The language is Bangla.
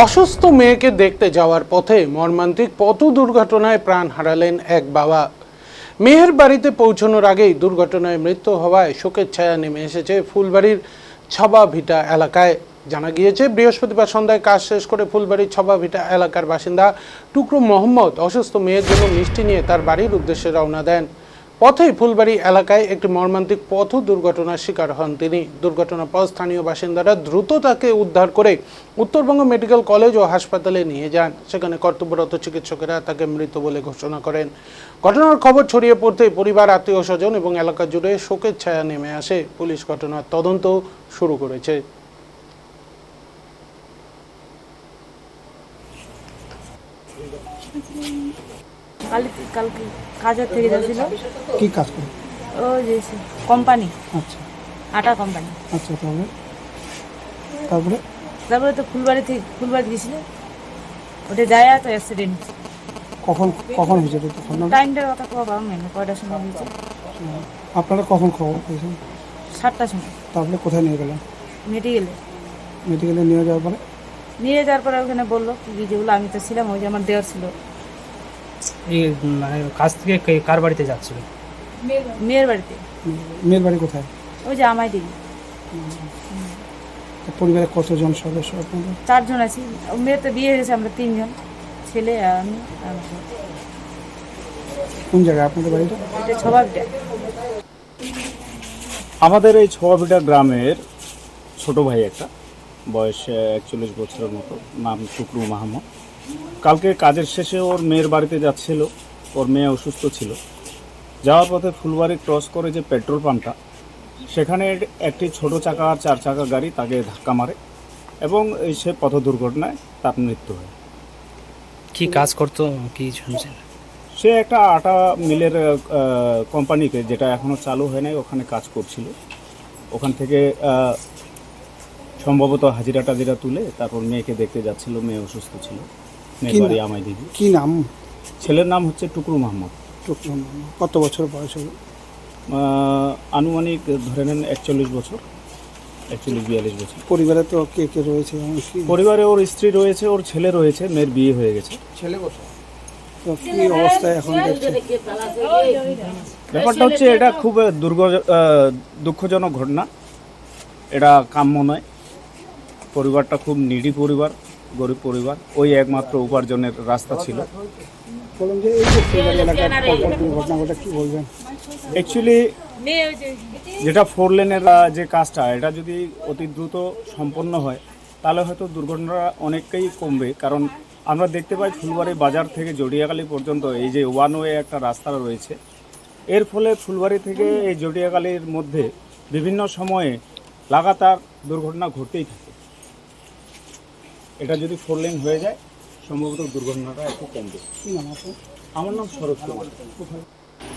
অসুস্থ মেয়েকে দেখতে যাওয়ার পথে মর্মান্তিক পথ দুর্ঘটনায় প্রাণ হারালেন এক বাবা। মেয়ের বাড়িতে পৌঁছানোর আগেই দুর্ঘটনায় মৃত্যু হওয়ায় শোকের ছায়া নেমে এসেছে ফুলবাড়ির ছবাভিটা এলাকায়। জানা গিয়েছে, বৃহস্পতিবার সন্ধ্যায় কাজ শেষ করে ফুলবাড়ির ছবাভিটা এলাকার বাসিন্দা টুকরু মোহাম্মদ অসুস্থ মেয়ের জন্য মিষ্টি নিয়ে তার বাড়ির উদ্দেশ্যে রওনা দেন। পথেই ফুলবাড়ি এলাকায় একটি মর্মান্তিক পথ দুর্ঘটনার শিকার হন তিনি। দুর্ঘটনার পর স্থানীয় বাসিন্দারা দ্রুত তাকে উদ্ধার করে উত্তরবঙ্গ মেডিকেল কলেজ ও হাসপাতালে নিয়ে যান। সেখানে কর্তব্যরত চিকিৎসকেরা তাকে মৃত বলে ঘোষণা করেন। ঘটনার খবর ছড়িয়ে পড়তে পরিবার, আত্মীয় স্বজন এবং এলাকা জুড়ে শোকের ছায়া নেমে আসে। পুলিশ ঘটনার তদন্ত শুরু করেছে। কালকে কাজের থেকে যাচ্ছিল। কি কাজ করে? ও যে কোম্পানি, আচ্ছা আটা কোম্পানি। আচ্ছা, তারপরে তারপরে তো ফুলবাড়ি গেছিল, ওটা যায় তো অ্যাক্সিডেন্ট। কখন কখন হয়েছে তখন? টাইমটার কথা কোয়া পাবো না, কয়টার সময় হয়েছে। আপনারা কখন খবর পেয়েছেন? 7টার সময়। তারপরে কোথায় নিয়ে গেলেন? মেডিকেলে নিয়ে যাওয়ার পরে ওখানে বললো কি যেগুলো, আমি তো ছিলাম, ওই যে আমার দেওয়ার ছিল। এই মানে কাজ থেকে কার বাড়িতে যাচ্ছিল? মেয়ের বাড়িতে। মেয়ের বাড়ি কোথায়? ওই যে আমায় দিই। পরিবারে কতজন সদস্য আপনাদের? 4 জন আছি। মেয়ের তো বিয়ে হয়েছে, আমরা 3 জন, ছেলে আর আমি। কোন জায়গায় আপনাদের বাড়িটা? এটা ছবাবিটা। আমাদের এই ছবাবিটা গ্রামের ছোট ভাই একটা, বয়স 41 বছরের মতো, নাম টুকরু মোহাম্মদ। কালকে কাজের শেষে ওর মেয়ের বাড়িতে যাচ্ছিল। ওর মেয়ে অসুস্থ ছিল। যাওয়ার পথে ফুলবাড়ি ক্রস করে যে পেট্রোল পাম্পটা, সেখানে একটি ছোট চাকা আর 4 চাকা গাড়ি তাকে ধাক্কা মারে এবং সে পথ দুর্ঘটনায় তার মৃত্যু হয়। কি কাজ করতো, কি শুনছেন? সে একটা আটা মিলের কোম্পানিকে, যেটা এখনও চালু হয় নাই, ওখানে কাজ করছিল। ওখান থেকে সম্ভবত হাজিরা টাজিরা তুলে তারপর মেয়েকে দেখতে যাচ্ছিল। মেয়ে অসুস্থ ছিল। মেয়ের বাড়ি আমায় দিদি। কি নাম? ছেলের নাম হচ্ছে টুকরু মোহাম্মদ। কত বছর বয়স হবে? আনুমানিক ধরে নেন 41 বছর, 41-42 বছর। পরিবারে তো কে কে রয়েছে? পরিবারে ওর স্ত্রী রয়েছে, ওর ছেলে রয়েছে, মেয়ের বিয়ে হয়ে গেছে। তো কি অবস্থায় এখন দেখছেন? ব্যাপারটা হচ্ছে, এটা খুব দুঃখজনক ঘটনা। এটা কাম্য নয়। পরিবারটা খুব নিডি পরিবার, গরিব পরিবার। ওই একমাত্র উপার্জনের রাস্তা ছিল। বলুন যে এই যে ফুলবাড়ি এলাকার ঘটনাটা কি বলবেন? অ্যাকচুয়ালি যেটা 4 লেনের যে কাজটা, এটা যদি অতি দ্রুত সম্পন্ন হয় তাহলে হয়তো দুর্ঘটনাটা অনেকটাই কমবে। কারণ আমরা দেখতে পাই ফুলবাড়ি বাজার থেকে জড়িয়াখালী পর্যন্ত এই যে 1 ওয়ে একটা রাস্তা রয়েছে, এর ফলে ফুলবাড়ি থেকে এই জড়িয়াখালীর মধ্যে বিভিন্ন সময়ে লাগাতার দুর্ঘটনা ঘটতেই থাকে। এটা যদি 4 লেন হয়ে যায় সম্ভবত দুর্ঘটনাটা একটু কমবে। কি নাম আপনার? আমার নাম শরৎ কুমার।